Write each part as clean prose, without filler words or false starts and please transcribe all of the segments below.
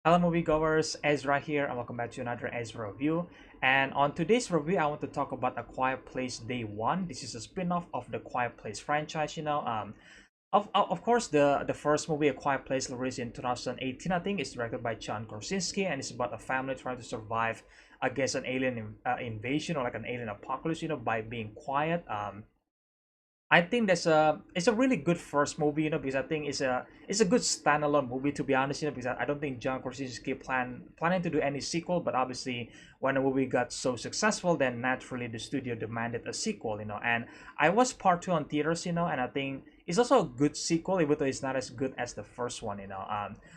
Hello moviegoers, Ezra here and welcome back to another Ezra review. And on today's review, I want to talk about A Quiet Place Day 1. This is a spin-off of the Quiet Place franchise, Of course, the first movie, A Quiet Place, released in 2018, I think, is directed by John Krasinski, and it's about a family trying to survive against an alien invasion or like an alien apocalypse, by being quiet. I think that's it's a really good first movie, because I think it's a good standalone movie, to be honest, because I don't think John Krasinski planning to do any sequel, but obviously when the movie got so successful, then naturally the studio demanded a sequel, and I was part two on theaters, and I think it's also a good sequel, even though it's not as good as the first one,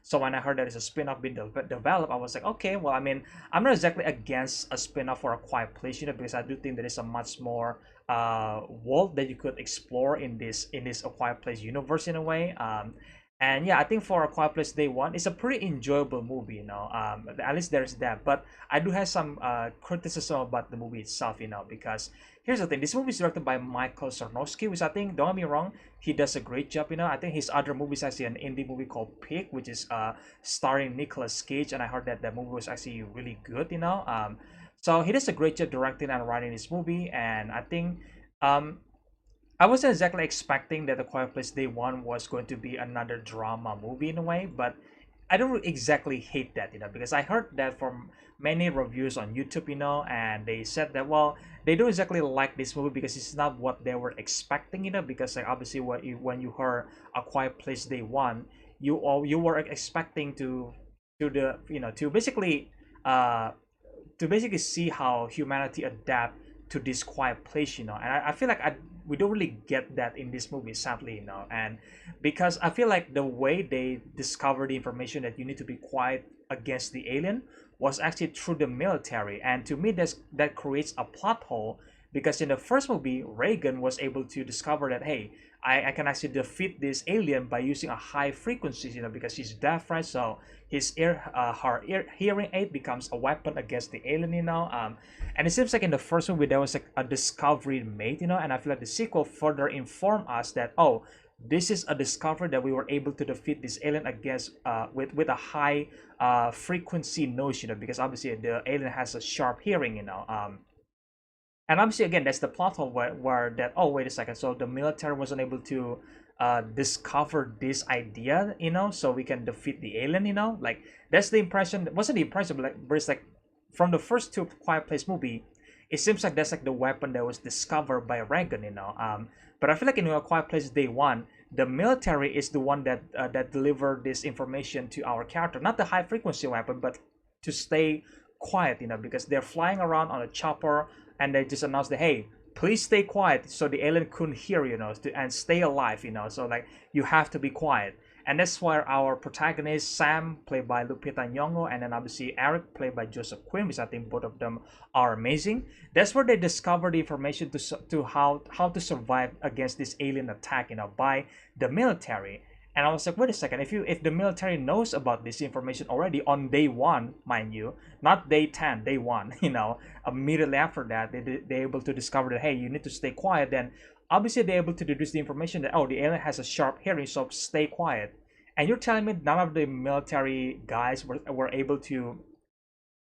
So when I heard that it's a spin-off being developed, I was like, okay, well, I mean, I'm not exactly against a spin-off for A Quiet Place, because I do think there is a much more world that you could explore in this A Quiet Place universe in a way. And yeah, I think for A Quiet Place Day 1, it's a pretty enjoyable movie, at least there's that. But I do have some criticism about the movie itself, because here's the thing: this movie is directed by Michael Sarnowski, which I think, don't get me wrong, he does a great job. I think his other movie is actually an indie movie called Pig, which is starring Nicolas Cage, and I heard that movie was actually really good. So he does a great job directing and writing this movie, and I think um, I wasn't exactly expecting that The Quiet Place Day 1 was going to be another drama movie in a way, but I don't exactly hate that, because I heard that from many reviews on YouTube, and they said that, well, they don't exactly like this movie because it's not what they were expecting, because like obviously when you heard A Quiet Place Day 1, you were expecting to basically uh see how humanity adapt to this quiet place, and I feel like we don't really get that in this movie, sadly, and because I feel like the way they discover the information that you need to be quiet against the alien was actually through the military, and to me that creates a plot hole, because in the first movie Reagan was able to discover that, hey, I can actually defeat this alien by using a high frequency, because she's deaf, right? So her hearing aid becomes a weapon against the alien, and it seems like in the first movie there was like a discovery made, and I feel like the sequel further informed us that, oh, this is a discovery that we were able to defeat this alien against with a high frequency noise, because obviously the alien has a sharp hearing, and obviously again that's the plot hole where that, oh, wait a second, so the military wasn't able to discover this idea, so we can defeat the alien, like that's the impression. Wasn't the impression, but it's like from the first two Quiet Place movie, it seems like that's like the weapon that was discovered by Reagan, but I feel like in A Quiet Place Day 1, the military is the one that delivered this information to our character, not the high frequency weapon, but to stay quiet, because they're flying around on a chopper, and they just announced that, hey, please stay quiet, so the alien couldn't hear, and stay alive, so like you have to be quiet. And that's where our protagonist Sam, played by Lupitanyongo, and then obviously Eric, played by Josephquinn, which I think both of them are amazing. That's where they discover the information to how to survive against this alien attack, by the military. And I was like, wait a second, if the military knows about this information already on day 1, mind you, not day 10, day 1, immediately after that, they're able to discover that, hey, you need to stay quiet, then obviously they're able to deduce the information that, oh, the alien has a sharp hearing, so stay quiet. And you're telling me none of the military guys were able to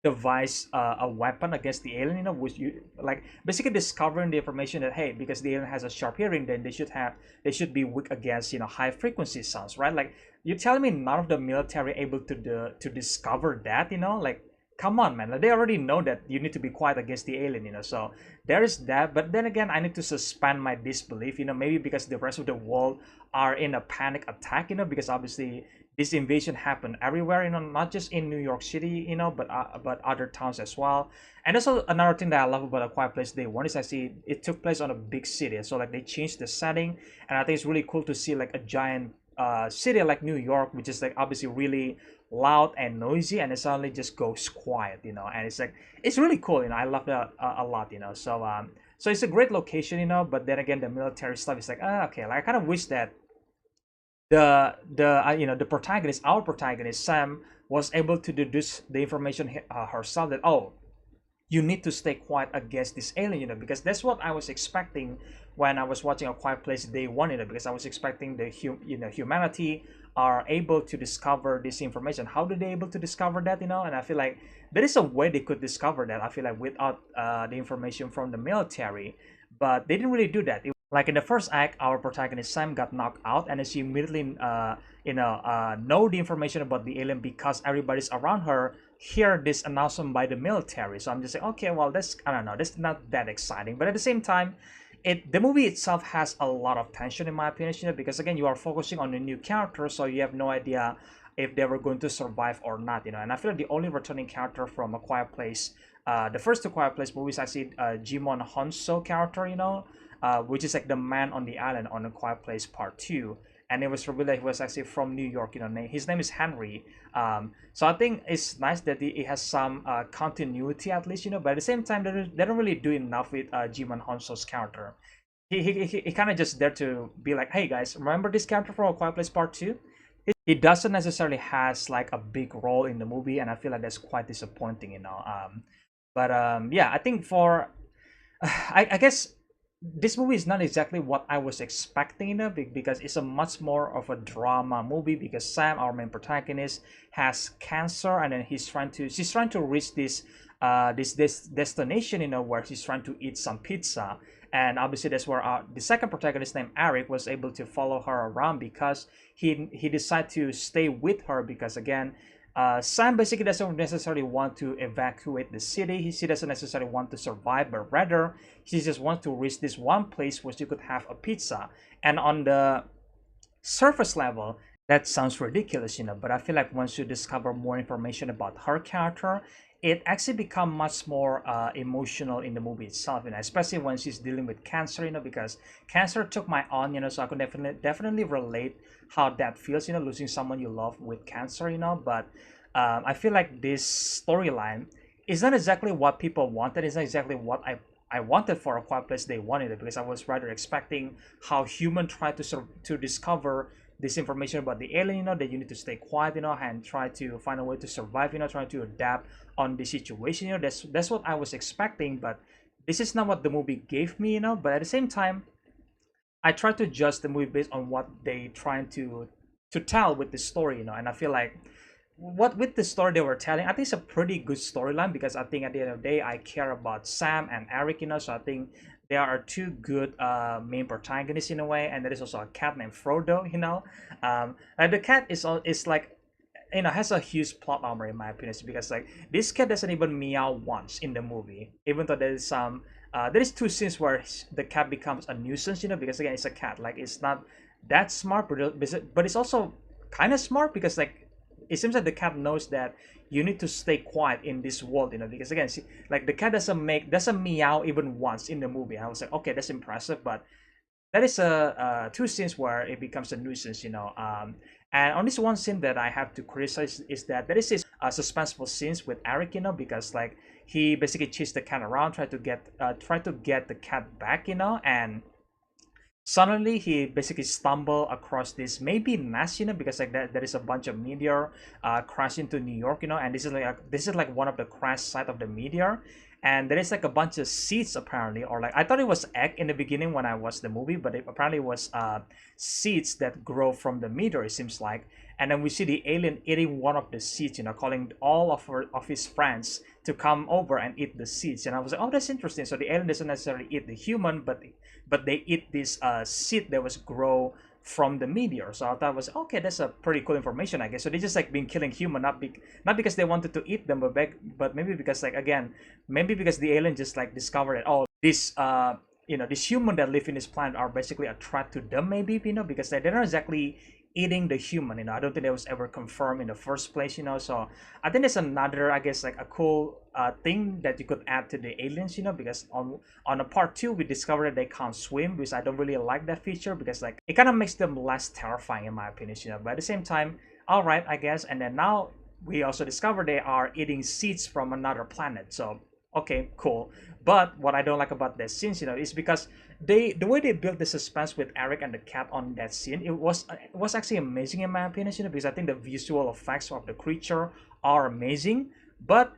devise a weapon against the alien, which you like basically discovering the information that, hey, because the alien has a sharp hearing, then they should be weak against high frequency sounds, right? Like you're telling me none of the military able to discover that, like come on, man, like, they already know that you need to be quiet against the alien, so there is that. But then again, I need to suspend my disbelief, maybe because the rest of the world are in a panic attack, because obviously this invasion happened everywhere, not just in New York City, but other towns as well. And also another thing that I love about A Quiet Place Day 1 is I see it took place on a big city, so like they changed the setting, and I think it's really cool to see like a giant city like New York, which is like obviously really loud and noisy, and it suddenly just goes quiet, and it's like it's really cool, I love that a lot, so it's a great location, but then again the military stuff is like, okay, like I kind of wish that the protagonist, our protagonist Sam, was able to deduce the information herself, that, oh, you need to stay quiet against this alien, because that's what I was expecting when I was watching A Quiet Place Day 1, because I was expecting the humanity are able to discover this information. How did they able to discover that, you know? And I feel like there is a way they could discover that, I feel like, without the information from the military, but they didn't really do that. Like in the first act, our protagonist Sam got knocked out, and then she immediately know the information about the alien because everybody's around her hear this announcement by the military. So I'm just like, okay, well, that's, I don't know, that's not that exciting. But at the same time, the movie itself has a lot of tension, in my opinion, you know, because again, you are focusing on a new character, so you have no idea if they were going to survive or not, you know. And I feel like the only returning character from A Quiet Place, the first two Quiet Place movies, actually Jimon Honso character, you know, which is like the man on the island on A Quiet Place Part 2. And it was revealed that he was actually from New York, you know, his name is Henry. So I think it's nice that it has some continuity at least, you know, but at the same time, they don't really do enough with Jimon Honso's character. He kind of just there to be like, hey guys, remember this character from A Quiet Place Part 2? He doesn't necessarily has like a big role in the movie, and I feel like that's quite disappointing, you know. Yeah, I think for I guess this movie is not exactly what I was expecting, you know, because it's a much more of a drama movie, because Sam, our main protagonist, has cancer, and then she's trying to reach this destination, you know, where she's trying to eat some pizza. And obviously that's where the second protagonist named Eric was able to follow her around, because he decided to stay with her, because again, Sam basically doesn't necessarily want to evacuate the city. She doesn't necessarily want to survive, but rather she just wants to reach this one place where she could have a pizza. And on the surface level, that sounds ridiculous, you know, but I feel like once you discover more information about her character, it actually becomes much more emotional in the movie itself, you know, especially when she's dealing with cancer, you know, because cancer took my on, you know, so I could definitely relate how that feels, you know, losing someone you love with cancer, you know. But I feel like this storyline is not exactly what people wanted. It's not exactly what I wanted for A Quiet Place Day One, because I was rather expecting how human try to discover this information about the alien, you know, that you need to stay quiet, you know, and try to find a way to survive, you know, try to adapt on the situation, you know. That's what I was expecting, but this is not what the movie gave me, you know. But at the same time, I try to judge the movie based on what they trying to tell with the story, you know. And I feel like what with the story they were telling, I think it's a pretty good storyline, because I think at the end of the day, I care about Sam and Eric, you know. So I think there are two good main protagonists in a way, and there is also a cat named Frodo, you know. And the cat is like, you know, has a huge plot armor in my opinion, because like this cat doesn't even meow once in the movie, even though there is some there is two scenes where the cat becomes a nuisance, you know, because again, it's a cat. Like, it's not that smart, but it's also kind of smart, because like it seems like the cat knows that you need to stay quiet in this world, you know, because again, like the cat doesn't meow even once in the movie. And I was like, okay, that's impressive, but that is two scenes where it becomes a nuisance, you know. And on this one scene that I have to criticize is that there is this suspenseful scenes with Eric, you know, because like he basically chased the cat around, try to get the cat back, you know, and suddenly he basically stumbled across this maybe nest, you know, because like there is a bunch of meteor crash into New York, you know, and this is like one of the crash site of the meteor, and there is like a bunch of seeds apparently, or like I thought it was egg in the beginning when I watched the movie, but it apparently was seeds that grow from the meteor, it seems like. And then we see the alien eating one of the seeds, you know, calling all of his friends to come over and eat the seeds. And I was like, oh, that's interesting. So the alien doesn't necessarily eat the human, but they eat this seed that was grow from the meteor. So I thought was, okay, that's a pretty cool information, I guess. So they just like been killing human, not because they wanted to eat them, but maybe because like, again, maybe because the alien just like discovered that, oh, this you know, these human that live in this planet are basically a threat to them, maybe, you know, because they're not exactly eating the human, you know. I don't think that was ever confirmed in the first place, you know. So I think it's another, I guess, like a cool thing that you could add to the aliens, you know, because on a part 2 we discovered that they can't swim, because I don't really like that feature, because like it kind of makes them less terrifying in my opinion, you know. But at the same time, all right, I guess. And then now we also discovered they are eating seeds from another planet, so okay, cool. But what I don't like about that scene, you know, is because the way they built the suspense with Eric and the cat on that scene, it was actually amazing in my opinion, you know, because I think the visual effects of the creature are amazing. But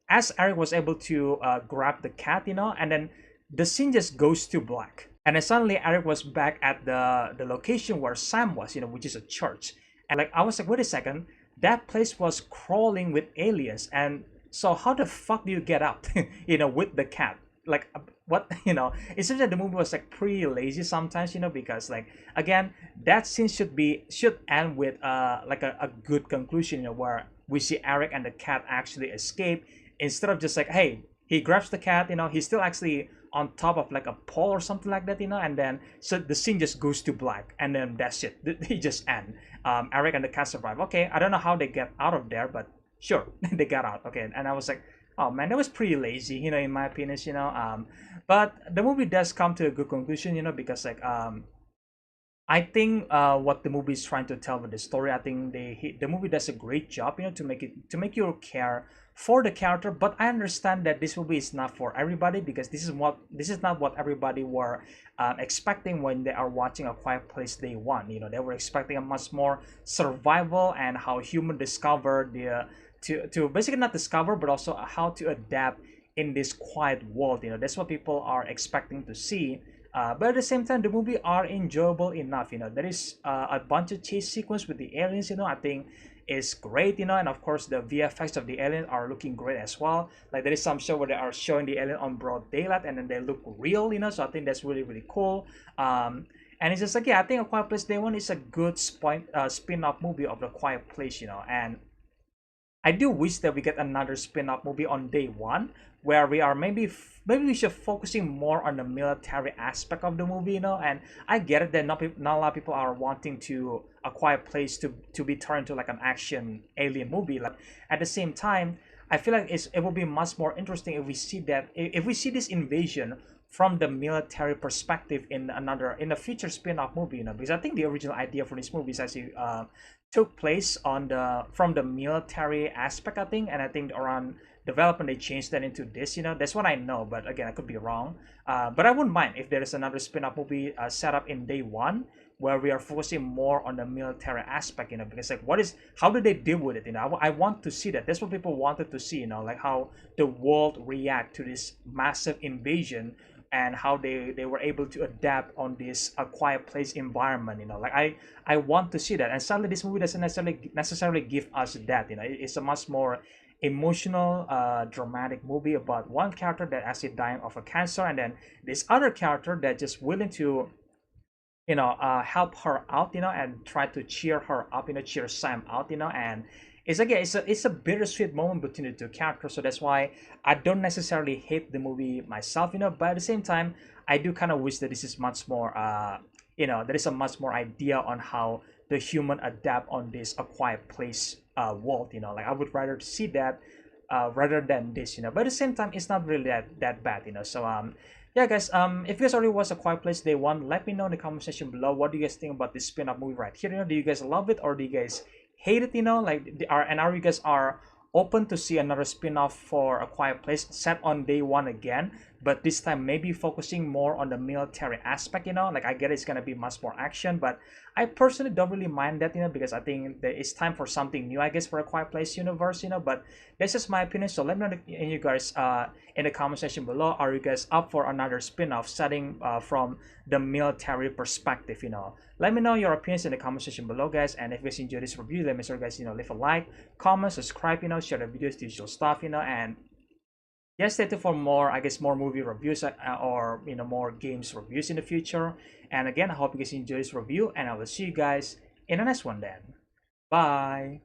as Eric was able to grab the cat, you know, and then the scene just goes to black, and then suddenly Eric was back at the location where Sam was, you know, which is a church. And like I was like, wait a second, that place was crawling with aliens, and so how the fuck do you get out, with the cat? Like what, it seems that the movie was like pretty lazy sometimes, because like again, that scene should end with like a good conclusion, where we see Eric and the cat actually escape, instead of just like, hey, he grabs the cat, he's still actually on top of like a pole or something like that, and then so the scene just goes to black, and then that's it. He just end. Eric and the cat survive. Okay, I don't know how they get out of there, but sure, they got out. Okay, and I was like, oh man, that was pretty lazy, in my opinion, but the movie does come to a good conclusion, because like I think what the movie is trying to tell with the story, I think the movie does a great job, to make you care for the character. But I understand that this movie is not for everybody, because this is not what everybody were expecting when they are watching A Quiet Place Day One. They were expecting a much more survival, and how human discover the to basically not discover, but also how to adapt in this quiet world. That's what people are expecting to see. But at the same time, the movie are enjoyable enough. There is a bunch of chase sequence with the aliens. I think is great. And of course the VFX of the alien are looking great as well. Like there is some show where they are showing the alien on broad daylight, and then they look real. So I think that's really really cool. And it's just like, yeah, I think A Quiet Place Day One is a good spin-off movie of The Quiet Place. And I do wish that we get another spin-off movie on day one, where we are maybe we should focusing more on the military aspect of the movie, And I get it that not a lot of people are wanting to A Quiet Place to be turned into like an action alien movie. Like at the same time, I feel like it will be much more interesting if we see if we see this invasion from the military perspective in a future spin-off movie, because I think the original idea for this movie is actually took place on from the military aspect, I think, and I think around development they changed that into this. That's what I know, but again, I could be wrong. But I wouldn't mind if there is another spin-off movie set up in day one, where we are focusing more on the military aspect, because like how do they deal with it? I want to see that. That's what people wanted to see, like how the world react to this massive invasion, and how they were able to adapt on this A Quiet Place environment. Like I want to see that, and sadly this movie doesn't necessarily give us that. It's a much more emotional, dramatic movie about one character that actually dying of a cancer, and then this other character that just willing to help her out, and try to cheer her up, cheer Sam out, and it's again, it's a bittersweet moment between the two characters. So that's why I don't necessarily hate the movie myself, but at the same time, I do kind of wish that this is much more, there is a much more idea on how the human adapt on this A Quiet Place world. Like I would rather see that rather than this. But at the same time, it's not really that bad. So yeah, guys, if you guys already watched A Quiet Place Day One, let me know in the comment section below. What do you guys think about this spin-off movie right here? Do you guys love it, or do you guys hate it? Like are you guys are open to see another spin-off for A Quiet Place set on day one again, but this time maybe focusing more on the military aspect? Like I get it's gonna be much more action, but I personally don't really mind that, because I think that it's time for something new, I guess, for A Quiet Place universe, but that's just my opinion. So let me know in you guys in the comment section below, are you guys up for another spin-off setting from the military perspective? Let me know your opinions in the comment section below, guys. And if you guys enjoyed this review, let me sure guys, leave a like, comment, subscribe, share the videos, the usual stuff, and yeah, stay tuned for more, I guess, more movie reviews or more games reviews in the future. And again, I hope you guys enjoy this review, and I will see you guys in the next one then. Bye.